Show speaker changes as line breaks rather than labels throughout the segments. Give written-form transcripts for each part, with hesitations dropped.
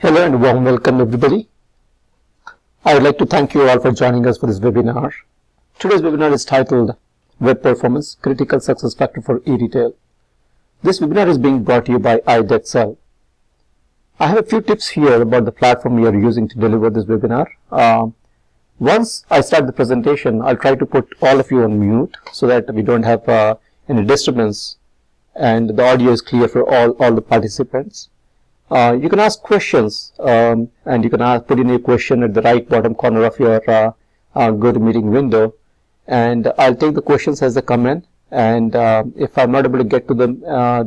Hello and warm welcome everybody. I would like to thank you all for joining us for this webinar. Today's webinar is titled Web Performance Critical Success Factor for e-Retail. This webinar is being brought to you by Idexcel. I have a few tips here about the platform we are using to deliver this webinar. Once I start the presentation, I'll try to put all of you on mute so that we don't have any disturbance and the audio is clear for all the participants. You can ask questions and you can put in a question at the right bottom corner of your GoToMeeting window, and I'll take the questions as they come in, and if I'm not able to get to them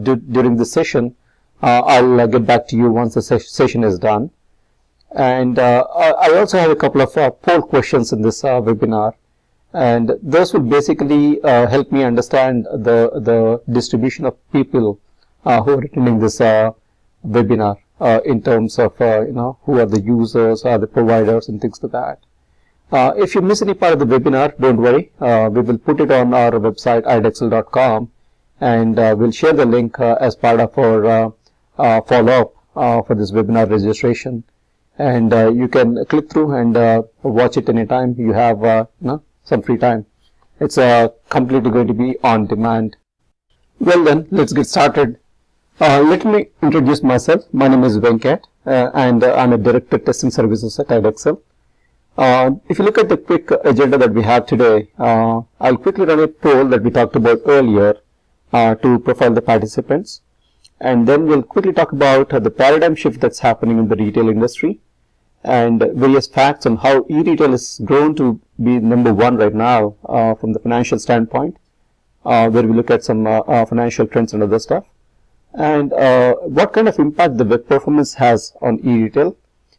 during the session, I'll get back to you once the session is done. And I also have a couple of poll questions in this webinar, and those will basically help me understand the distribution of people who are attending this webinar in terms of who are the users, the providers, and things like that. If you miss any part of the webinar, don't worry. We will put it on our website idexcel.com, and we'll share the link as part of our follow-up for this webinar registration. And you can click through and watch it anytime you have some free time. It's completely going to be on demand. Well then, let's get started. Let me introduce myself. My name is Venkat, and I'm a Director Testing Services at Idexcel. If you look at the quick agenda that we have today, I'll quickly run a poll that we talked about earlier to profile the participants. And then we'll quickly talk about the paradigm shift that's happening in the retail industry and various facts on how e-retail has grown to be #1 right now from the financial standpoint, where we look at some financial trends and other stuff. And what kind of impact the web performance has on e-retail.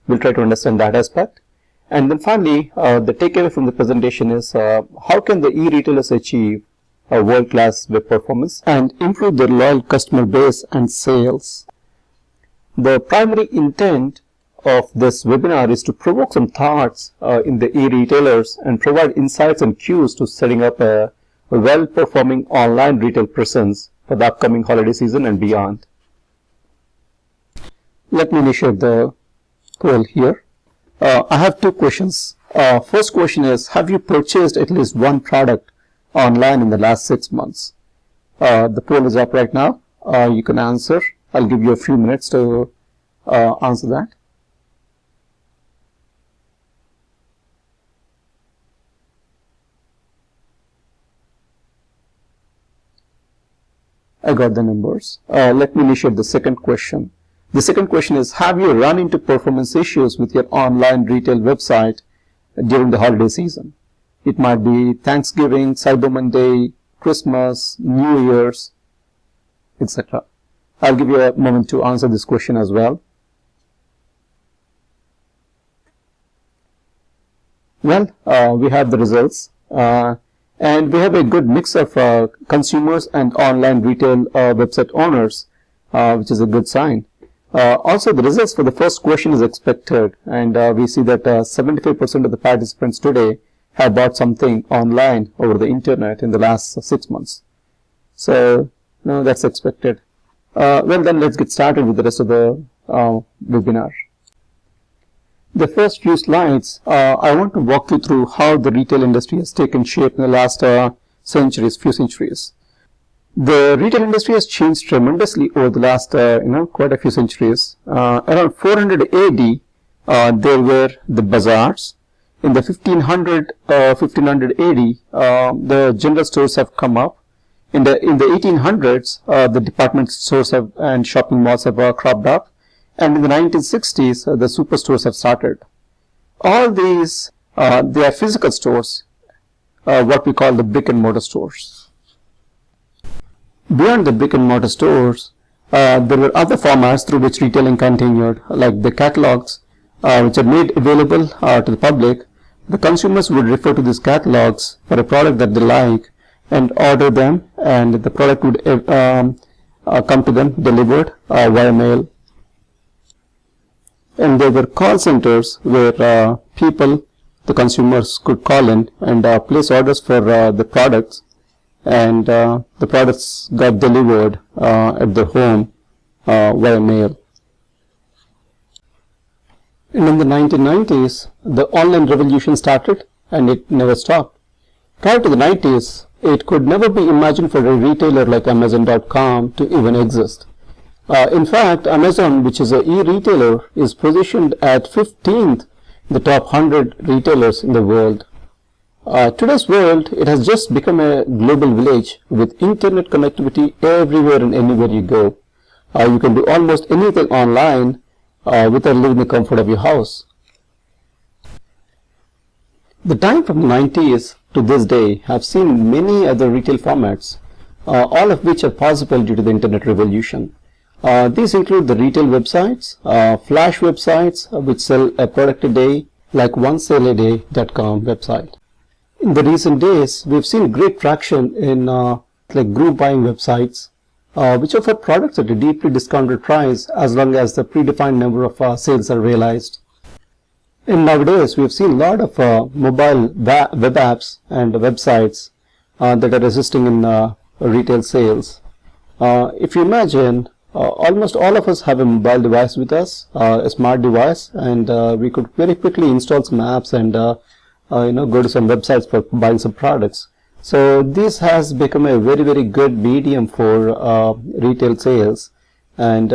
We'll try to understand that aspect. And then finally, the takeaway from the presentation is how can the e-retailers achieve a world-class web performance and improve their loyal customer base and sales. The primary intent of this webinar is to provoke some thoughts in the e-retailers and provide insights and cues to setting up a well-performing online retail presence for the upcoming holiday season and beyond. Let me initiate the poll here. I have two questions. First question is, have you purchased at least one product online in the last 6 months? The poll is up right now. You can answer. I'll give you a few minutes to answer that. I got the numbers. Let me initiate the second question. The second question is, have you run into performance issues with your online retail website during the holiday season? It might be Thanksgiving, Cyber Monday, Christmas, New Year's, etc. I'll give you a moment to answer this question as well. Well, we have the results. And we have a good mix of consumers and online retail website owners, which is a good sign. Also, the results for the first question is expected, and we see that 75% of the participants today have bought something online over the internet in the last 6 months. So, that's expected. Well, then let's get started with the rest of the webinar. The first few slides, I want to walk you through how the retail industry has taken shape in the last few centuries. The retail industry has changed tremendously over the last, quite a few centuries. Around 400 AD, there were the bazaars. In the 1500 AD, the general stores have come up. In the 1800s, the department stores and shopping malls have cropped up. And in the 1960s, the superstores have started. All these, they are physical stores, what we call the brick and mortar stores. Beyond the brick and mortar stores, there were other formats through which retailing continued, like the catalogs, which are made available to the public. The consumers would refer to these catalogs for a product that they like and order them, and the product would come to them delivered via mail. And there were call centers where people, the consumers, could call in and place orders for the products, and the products got delivered at their home via mail. And in the 1990s, the online revolution started and it never stopped. Prior to the 90s, it could never be imagined for a retailer like Amazon.com to even exist. In fact, Amazon, which is an e-retailer, is positioned at 15th in the top 100 retailers in the world. Today's world, it has just become a global village with internet connectivity everywhere and anywhere you go. You can do almost anything online without leaving the comfort of your house. The time from the 90s to this day have seen many other retail formats, all of which are possible due to the internet revolution. These include the retail websites, flash websites which sell a product a day, like onesaleaday.com website. In the recent days, we've seen great traction in like group buying websites, which offer products at a deeply discounted price as long as the predefined number of sales are realized. And nowadays, we've seen a lot of mobile web apps and websites that are assisting in retail sales. If you imagine, almost all of us have a mobile device with us, a smart device, and we could very quickly install some apps and go to some websites for buying some products. So this has become a very, very good medium for retail sales. And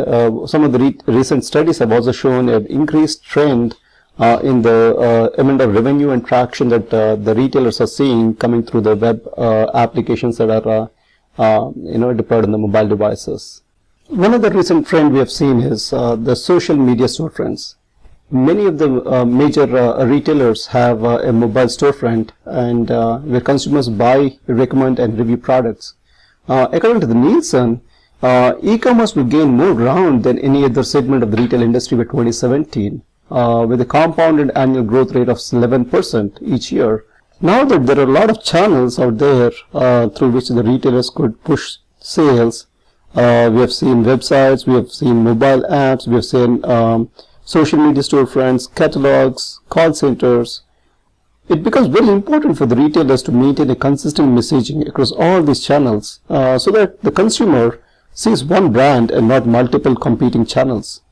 some of the recent studies have also shown an increased trend in the amount of revenue and traction that the retailers are seeing coming through the web applications that are deployed on the mobile devices. One other recent trend we have seen is the social media storefronts. Many of the major retailers have a mobile storefront and where consumers buy, recommend and review products. According to the Nielsen, e-commerce will gain more ground than any other segment of the retail industry by 2017, with a compounded annual growth rate of 11% each year. Now that there are a lot of channels out there through which the retailers could push sales, we have seen websites, we have seen mobile apps, we have seen social media storefronts, catalogs, call centers. It becomes very important for the retailers to maintain a consistent messaging across all these channels so that the consumer sees one brand and not multiple competing channels.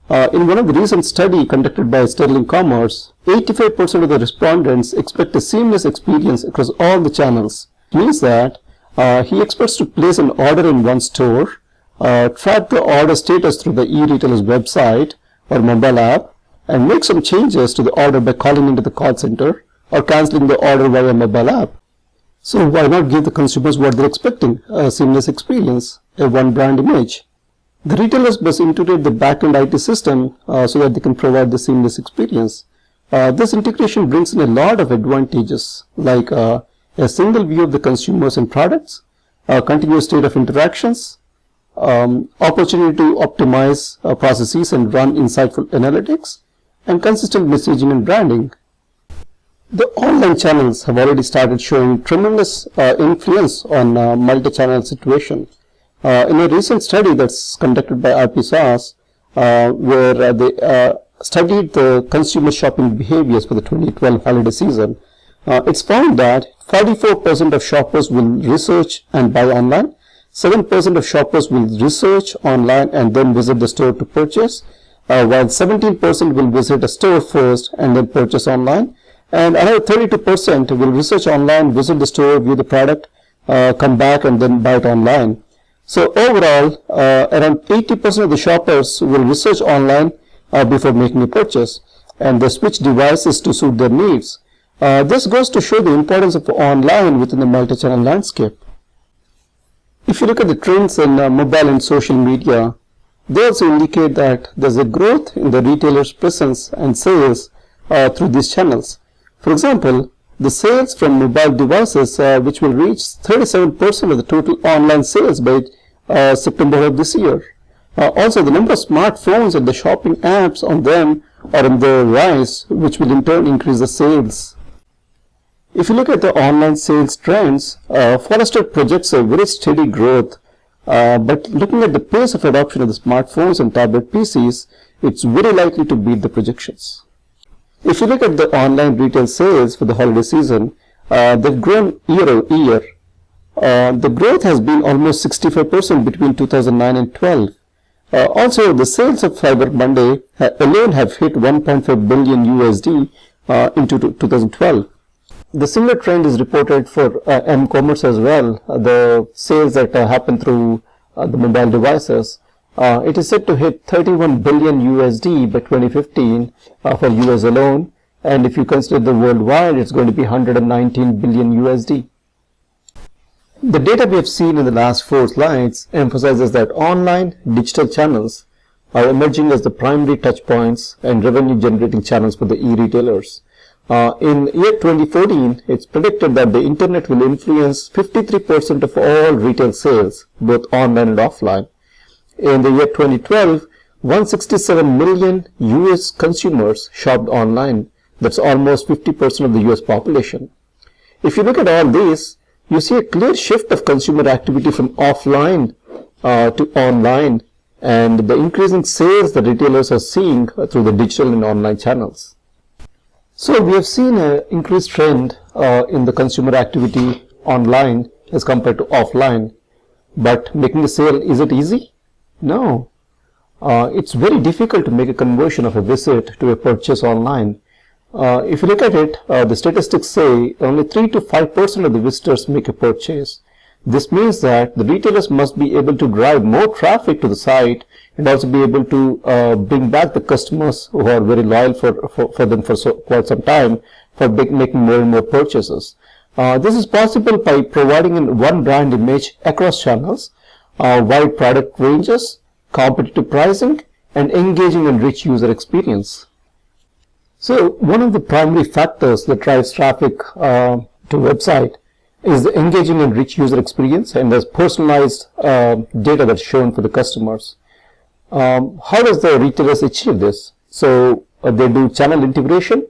In one of the recent study conducted by MCommerce, 85% of the respondents expect a seamless experience across all the channels. It means that he expects to place an order in one store, track the order status through the e-retailer's website or mobile app, and make some changes to the order by calling into the call center or cancelling the order via mobile app. So why not give the consumers what they're expecting, a seamless experience, a one brand image? The retailers must integrate the backend IT system so that they can provide the seamless experience. This integration brings in a lot of advantages like a single view of the consumers and products, a continuous state of interactions, opportunity to optimize processes and run insightful analytics, and consistent messaging and branding. The online channels have already started showing tremendous influence on multi-channel situation. In a recent study that's conducted by RPSOS, where they studied the consumer shopping behaviors for the 2012 holiday season, it's found that 44% of shoppers will research and buy online, 7% of shoppers will research online and then visit the store to purchase, while 17% will visit a store first and then purchase online, and another 32% will research online, visit the store, view the product, come back and then buy it online. So overall, around 80% of the shoppers will research online before making a purchase, and they switch devices to suit their needs. This goes to show the importance of online within the multi-channel landscape. If you look at the trends in mobile and social media, they also indicate that there's a growth in the retailer's presence and sales through these channels. For example, the sales from mobile devices, which will reach 37% of the total online sales by September of this year. Also, the number of smartphones and the shopping apps on them are on the rise, which will in turn increase the sales. If you look at the online sales trends, Forrester projects a very steady growth, but looking at the pace of adoption of the smartphones and tablet PCs, it's very likely to beat the projections. If you look at the online retail sales for the holiday season, they've grown year-over-year. The growth has been almost 65% between 2009 and 12. Also, the sales of Cyber Monday alone have hit 1.5 billion USD into 2012. The similar trend is reported for MCommerce as well. The sales that happen through the mobile devices. It is set to hit 31 billion USD by 2015 for US alone, and if you consider the worldwide, it's going to be 119 billion USD. The data we have seen in the last 4 slides emphasizes that online digital channels are emerging as the primary touch points and revenue generating channels for the e-retailers. In year 2014, it's predicted that the internet will influence 53% of all retail sales, both online and offline. In the year 2012, 167 million US consumers shopped online. That's almost 50% of the US population. If you look at all these, you see a clear shift of consumer activity from offline to online, and the increasing sales that retailers are seeing through the digital and online channels. So we have seen an increased trend in the consumer activity online as compared to offline. But making a sale, is it easy? No. It's very difficult to make a conversion of a visit to a purchase online. If you look at it, the statistics say only 3 to 5% of the visitors make a purchase. This means that the retailers must be able to drive more traffic to the site and also be able to bring back the customers who are very loyal for them for quite some time for making more and more purchases. This is possible by providing one brand image across channels, wide product ranges, competitive pricing, and engaging and rich user experience. So one of the primary factors that drives traffic to website is the engaging and rich user experience, and there's personalized data that's shown for the customers. How does the retailers achieve this? So they do channel integration,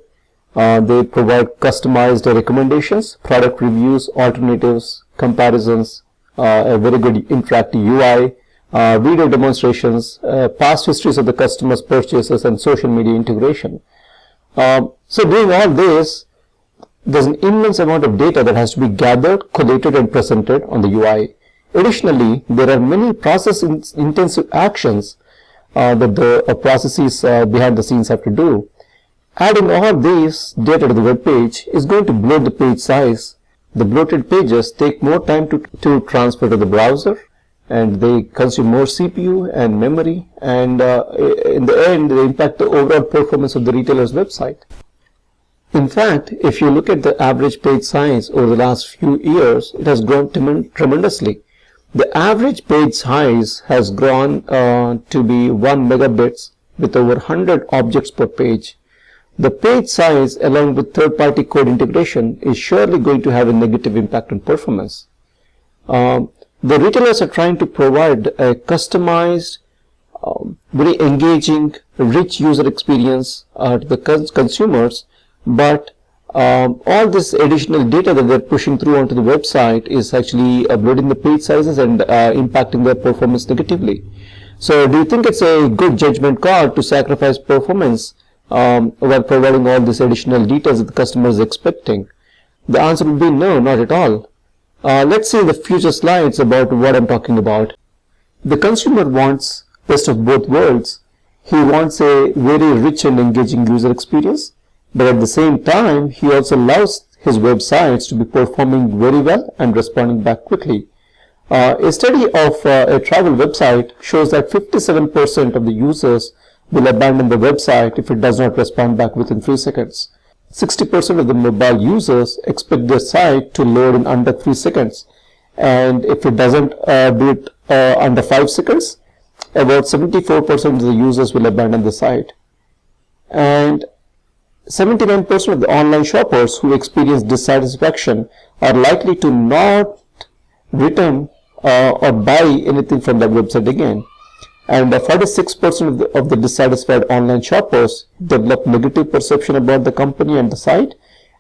they provide customized recommendations, product reviews, alternatives, comparisons, a very good interactive UI, video demonstrations, past histories of the customers' purchases, and social media integration. So doing all this, there's an immense amount of data that has to be gathered, collated, and presented on the UI. Additionally, there are many process-intensive actions that the processes behind the scenes have to do. Adding all these data to the web page is going to bloat the page size. The bloated pages take more time to transfer to the browser, and they consume more CPU and memory, and in the end, they impact the overall performance of the retailer's website. In fact, if you look at the average page size over the last few years, it has grown tremendously. The average page size has grown to be 1 megabits with over 100 objects per page. The page size, along with third-party code integration, is surely going to have a negative impact on performance. The retailers are trying to provide a customized, very engaging, rich user experience to the consumers, but all this additional data that they're pushing through onto the website is actually bloating the page sizes and impacting their performance negatively. So do you think it's a good judgment call to sacrifice performance while providing all these additional details that the customer is expecting? The answer would be no, not at all. Let's see the future slides about what I'm talking about. The consumer wants best of both worlds. He wants a very rich and engaging user experience, but at the same time, he also allows his websites to be performing very well and responding back quickly. A study of a travel website shows that 57% of the users will abandon the website if it does not respond back within 3 seconds. 60% of the mobile users expect their site to load in under 3 seconds, and if it doesn't do it under 5 seconds, about 74% of the users will abandon the site. And 79% of the online shoppers who experience dissatisfaction are likely to not return or buy anything from that website again. And 46% of the dissatisfied online shoppers develop negative perception about the company and the site.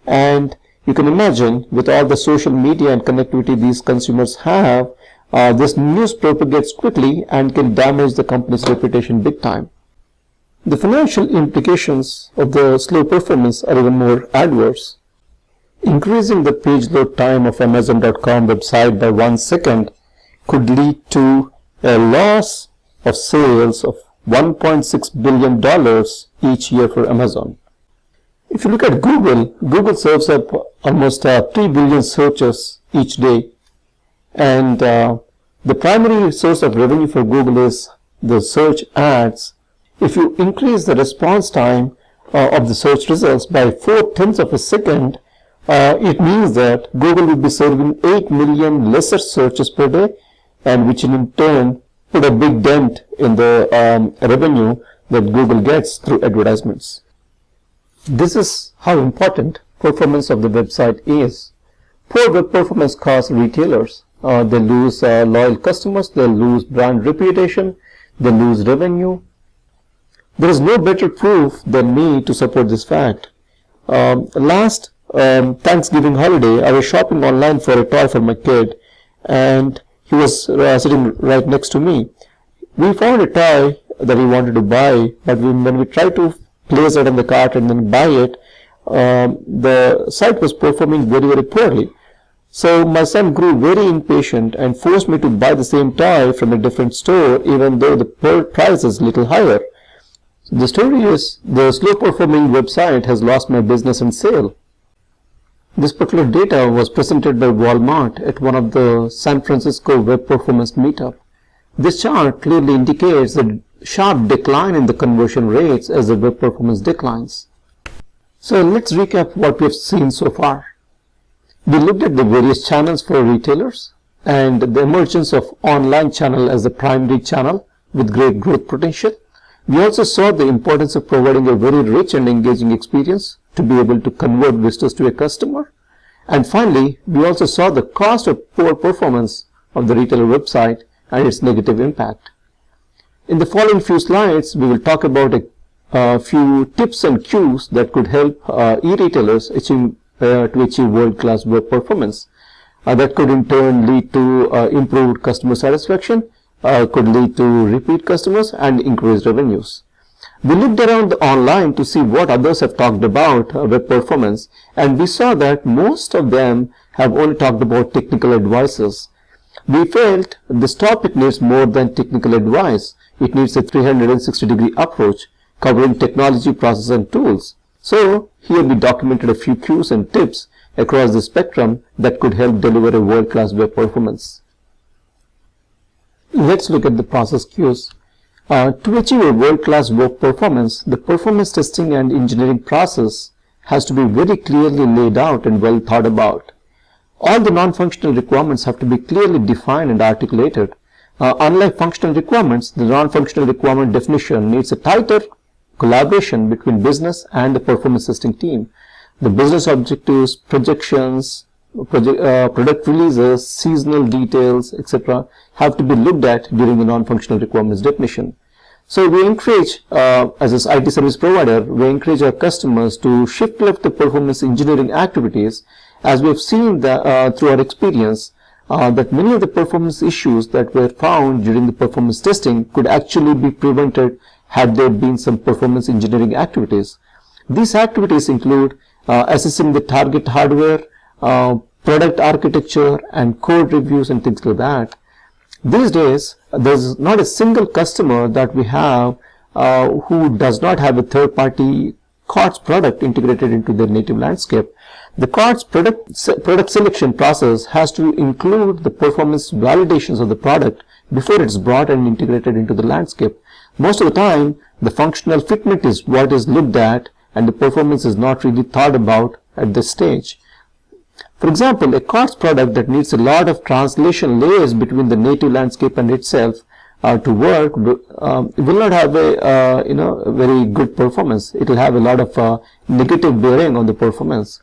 And you can imagine, with all the social media and connectivity these consumers have, this news propagates quickly and can damage the company's reputation big time. The financial implications of the slow performance are even more adverse. Increasing the page load time of Amazon.com website by 1 second could lead to a loss of sales of $1.6 billion each year for Amazon. If you look at Google, Google serves up almost 3 billion searches each day, and the primary source of revenue for Google is the search ads. If you increase the response time of the search results by 0.4 of a second, it means that Google will be serving 8 million lesser searches per day, and which in turn put a big dent in the revenue that Google gets through advertisements. This is how important performance of the website is. Poor web performance costs retailers. They lose loyal customers, they lose brand reputation, they lose revenue. There is no better proof than me to support this fact. Last Thanksgiving holiday, I was shopping online for a toy for my kid, and he was sitting right next to me. We found a toy that we wanted to buy, but when we tried to place it in the cart and then buy it, the site was performing very, very poorly. So my son grew very impatient and forced me to buy the same toy from a different store, even though the price is a little higher. The story is, the slow performing website has lost my business and sale. This particular data was presented by Walmart at one of the San Francisco Web Performance Meetup. This chart clearly indicates the sharp decline in the conversion rates as the web performance declines. So let's recap what we have seen so far. We looked at the various channels for retailers and the emergence of online channel as the primary channel with great growth potential. We also saw the importance of providing a very rich and engaging experience to be able to convert visitors to a customer. And finally, we also saw the cost of poor performance of the retailer website and its negative impact. In the following few slides, we will talk about a few tips and cues that could help e-retailers to achieve world-class web performance. That could in turn lead to improved customer satisfaction, could lead to repeat customers and increased revenues. We looked around online to see what others have talked about web performance, and we saw that most of them have only talked about technical advices. We felt this topic needs more than technical advice. It needs a 360-degree approach covering technology, process, and tools. So here we documented a few cues and tips across the spectrum that could help deliver a world-class web performance. Let's look at the process cues. To achieve a world-class web performance, the performance testing and engineering process has to be very clearly laid out and well thought about. All the non-functional requirements have to be clearly defined and articulated. Unlike functional requirements, the non-functional requirement definition needs a tighter collaboration between business and the performance testing team. The business objectives, projections, product releases, seasonal details, etc. have to be looked at during the non-functional requirements definition. So we encourage, as an IT service provider, we encourage our customers to shift left the performance engineering activities, as we have seen through our experience that many of the performance issues that were found during the performance testing could actually be prevented had there been some performance engineering activities. These activities include assessing the target hardware, product architecture, and code reviews and things like that. These days, there's not a single customer that we have who does not have a third-party COTS product integrated into their native landscape. The COTS product selection process has to include the performance validations of the product before it's brought and integrated into the landscape. Most of the time, the functional fitment is what is looked at, and the performance is not really thought about at this stage. For example, a COTS product that needs a lot of translation layers between the native landscape and itself to work will not have a very good performance. It will have a lot of negative bearing on the performance.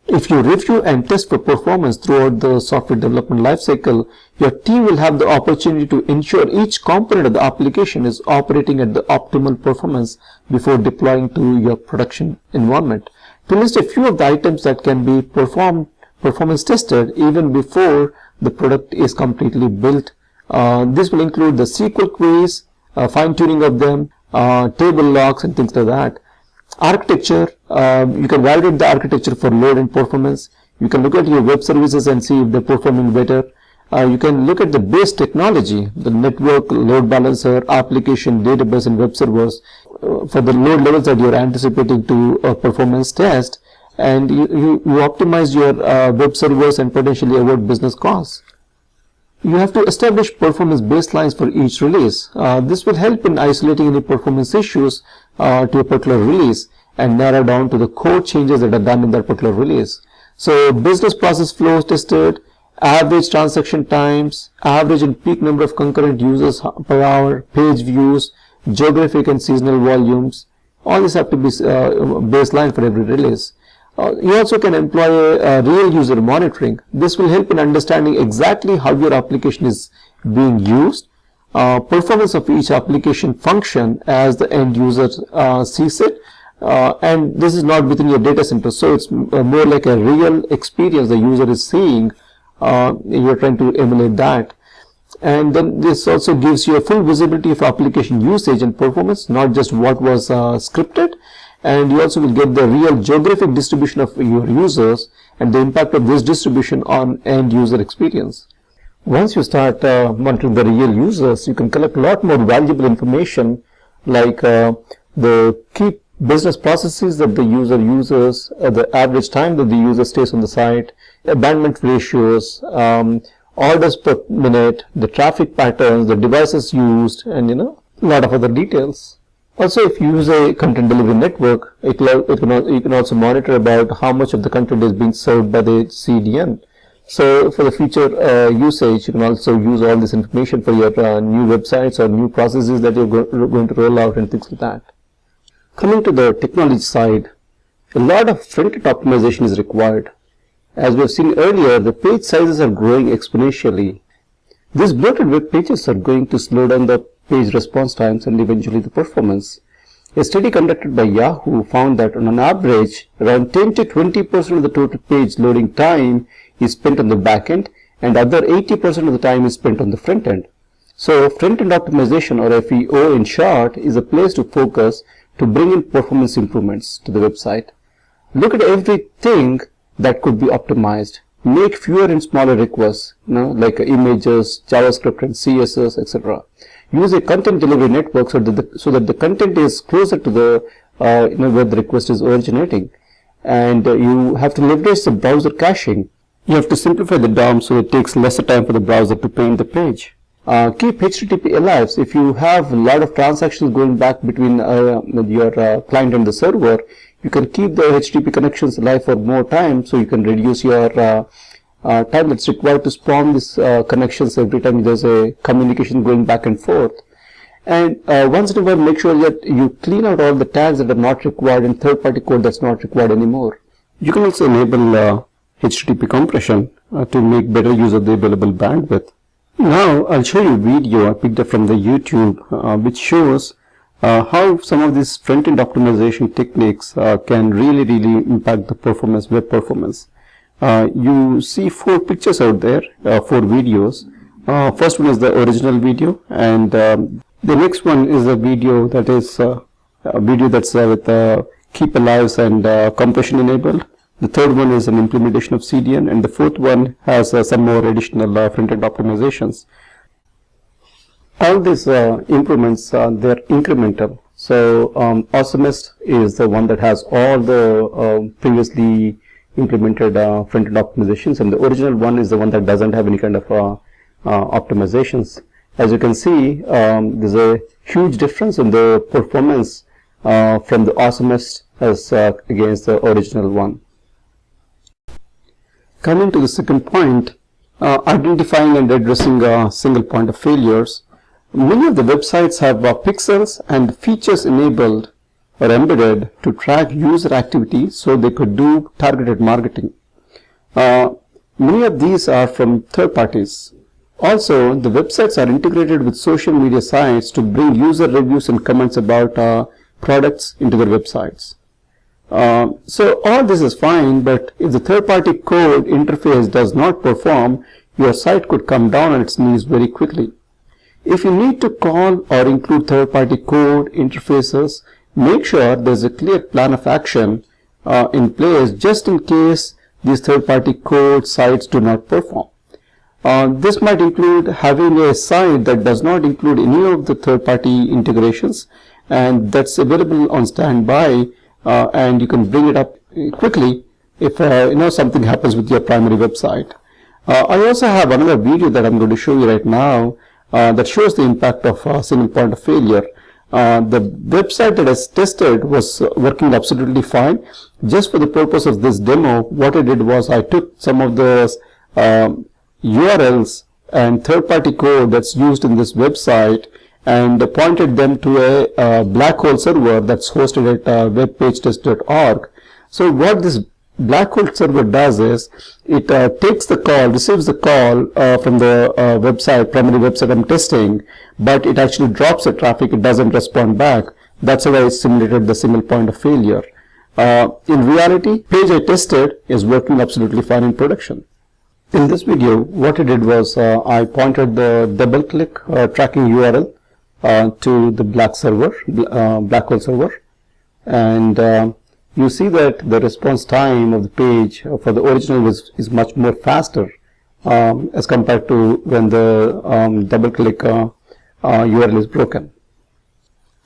If you review and test for performance throughout the software development lifecycle, your team will have the opportunity to ensure each component of the application is operating at the optimal performance before deploying to your production environment. To list a few of the items that can be performance tested even before the product is completely built, this will include the SQL queries, fine-tuning of them, table logs, and things like that. Architecture, you can validate the architecture for load and performance. You can look at your web services and see if they're performing better. you can look at the base technology, the network, load balancer, application, database, and web servers for the load levels that you're anticipating to performance test, and you optimize your web servers and potentially avoid business costs. You have to establish performance baselines for each release. This will help in isolating any performance issues to a particular release and narrow down to the core changes that are done in that particular release. So business process flows tested, average transaction times, average and peak number of concurrent users per hour, page views, geographic and seasonal volumes. All these have to be baseline for every release. You also can employ a real user monitoring. This will help in understanding exactly how your application is being used, performance of each application function as the end user sees it, and this is not within your data center, so it's more like a real experience the user is seeing. You're trying to emulate that. And then this also gives you a full visibility of application usage and performance, not just what was scripted. And you also will get the real geographic distribution of your users and the impact of this distribution on end user experience. Once you start monitoring the real users, you can collect a lot more valuable information, like the key business processes that the user uses, the average time that the user stays on the site, abandonment ratios, orders per minute, the traffic patterns, the devices used, and a lot of other details. Also, if you use a content delivery network, you can also monitor about how much of the content is being served by the CDN. So for the future usage, you can also use all this information for your new websites or new processes that you're going to roll out and things like that. Coming to the technology side, a lot of front-end optimization is required. As we have seen earlier, the page sizes are growing exponentially. These bloated web pages are going to slow down the page response times and eventually the performance. A study conducted by Yahoo found that on an average, around 10 to 20% of the total page loading time is spent on the back end, and other 80% of the time is spent on the front end. So front-end optimization, or FEO in short, is a place to focus to bring in performance improvements to the website. Look at everything that could be optimized. Make fewer and smaller requests, like images, JavaScript and CSS, etc. Use a content delivery network so that the content is closer to the where the request is originating. And you have to leverage the browser caching. You have to simplify the DOM so it takes lesser time for the browser to paint the page. Keep HTTP alive. If you have a lot of transactions going back between your client and the server, you can keep the HTTP connections alive for more time, so you can reduce your time that's required to spawn these connections every time there's a communication going back and forth. And once in a while, make sure that you clean out all the tags that are not required and third-party code that's not required anymore. You can also enable HTTP compression to make better use of the available bandwidth. Now I'll show you a video I picked up from the YouTube which shows how some of these front-end optimization techniques can really impact the performance, web performance. You see 4 pictures out there, 4 videos. First one is the original video, and the next one is a video that is a video that's with keep alive and compression enabled. The third one is an implementation of CDN, and the fourth one has some more additional front-end optimizations. All these improvements, they're incremental. So Awesomest is the one that has all the previously implemented front-end optimizations, and the original one is the one that doesn't have any kind of optimizations. As you can see, there's a huge difference in the performance from the Awesomest as against the original one. Coming to the second point, identifying and addressing a single point of failures. Many of the websites have pixels and features enabled or embedded to track user activity so they could do targeted marketing. Many of these are from third parties. Also, the websites are integrated with social media sites to bring user reviews and comments about products into their websites. So all this is fine, but if the third-party code interface does not perform, your site could come down on its knees very quickly. If you need to call or include third-party code interfaces, make sure there's a clear plan of action in place just in case these third-party code sites do not perform. This might include having a site that does not include any of the third-party integrations, and that's available on standby, and you can bring it up quickly if something happens with your primary website. I also have another video that I'm going to show you right now that shows the impact of a single point of failure. The website that I tested was working absolutely fine. Just for the purpose of this demo, what I did was I took some of the URLs and third-party code that's used in this website and pointed them to a black hole server that's hosted at webpagetest.org. So what this black hole server does is it takes the call, receives the call from the primary website I'm testing, but it actually drops the traffic. It doesn't respond back. That's how I simulated the single point of failure. In reality, page I tested is working absolutely fine in production. In this video, what I did was I pointed the double-click tracking URL to the black hole server, and you see that the response time of the page for the original is much more faster as compared to when the double-click URL is broken.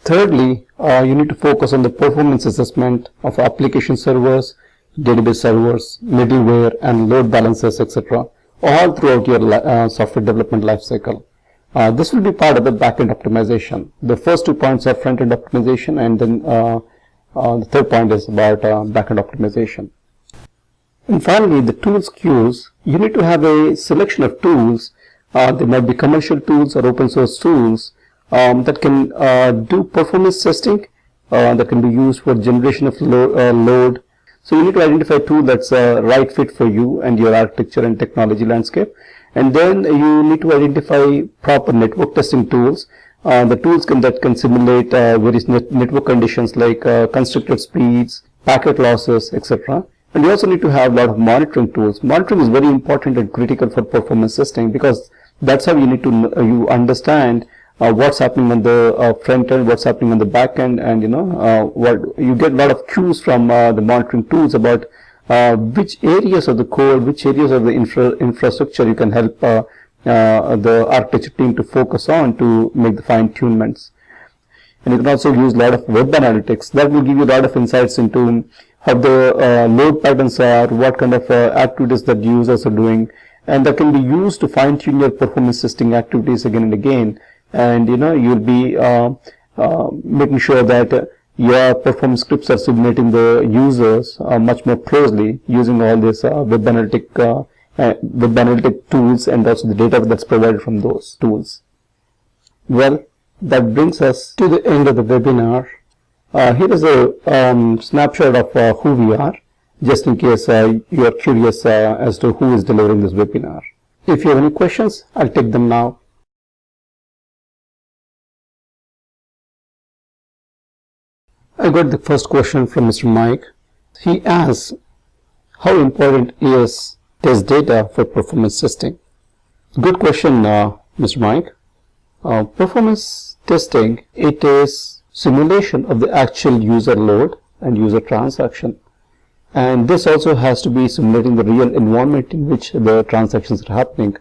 Thirdly, you need to focus on the performance assessment of application servers, database servers, middleware, and load balancers, etc., all throughout your software development lifecycle. This will be part of the backend optimization. The first 2 points are front-end optimization, and then the third point is about backend optimization. And finally, the tools queues. You need to have a selection of tools. They might be commercial tools or open source tools that can do performance testing, that can be used for generation of load. So you need to identify a tool that's a right fit for you and your architecture and technology landscape. And then you need to identify proper network testing tools. The tools that can simulate various network conditions like constricted speeds, packet losses, etc. And you also need to have a lot of monitoring tools. Monitoring is very important and critical for performance testing, because that's how you need to you understand what's happening on the front end, what's happening on the back end, and what you get a lot of cues from the monitoring tools about which areas of the code, which areas of the infrastructure you can help the architecture team to focus on to make the fine-tunements. And you can also use a lot of web analytics that will give you a lot of insights into how the load patterns are, what kind of activities that users are doing, and that can be used to fine-tune your performance testing activities again and again. And you'll be making sure that your performance scripts are simulating the users much more closely using all these web analytic tools and also the data that's provided from those tools. Well, that brings us to the end of the webinar. Here is a snapshot of who we are, just in case you are curious as to who is delivering this webinar. If you have any questions, I'll take them now. I got the first question from Mr. Mike. He asks, how important is test data for performance testing? Good question, Mr. Mike. Performance testing, it is simulation of the actual user load and user transaction. And this also has to be simulating the real environment in which the transactions are happening.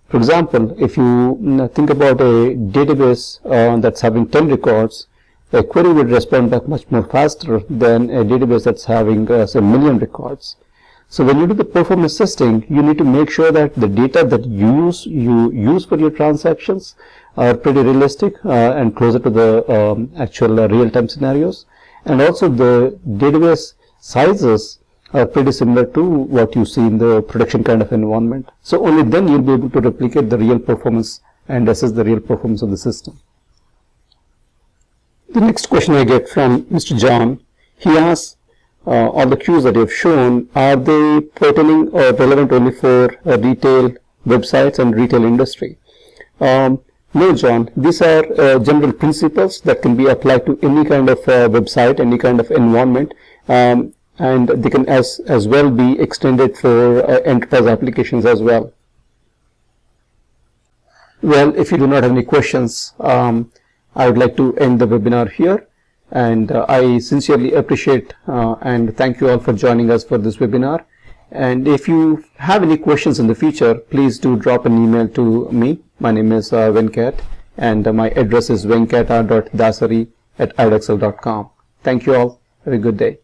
For example, if you think about a database that's having 10 records, a query will respond back much more faster than a database that's having say 1 million records. So when you do the performance testing, you need to make sure that the data that you use for your transactions are pretty realistic and closer to the actual real-time scenarios, and also the database sizes are pretty similar to what you see in the production kind of environment. So only then you'll be able to replicate the real performance and assess the real performance of the system. The next question I get from Mr. John, he asks, all the cues that you have shown, are they pertaining or relevant only for retail websites and retail industry? No, John, these are general principles that can be applied to any kind of website, any kind of environment, and they can as well be extended for enterprise applications as well. Well, if you do not have any questions, I would like to end the webinar here, and I sincerely appreciate and thank you all for joining us for this webinar. And if you have any questions in the future, please do drop an email to me. My name is Venkat, and my address is venkata.dasari@idexcel.com. Thank you all. Have a good day.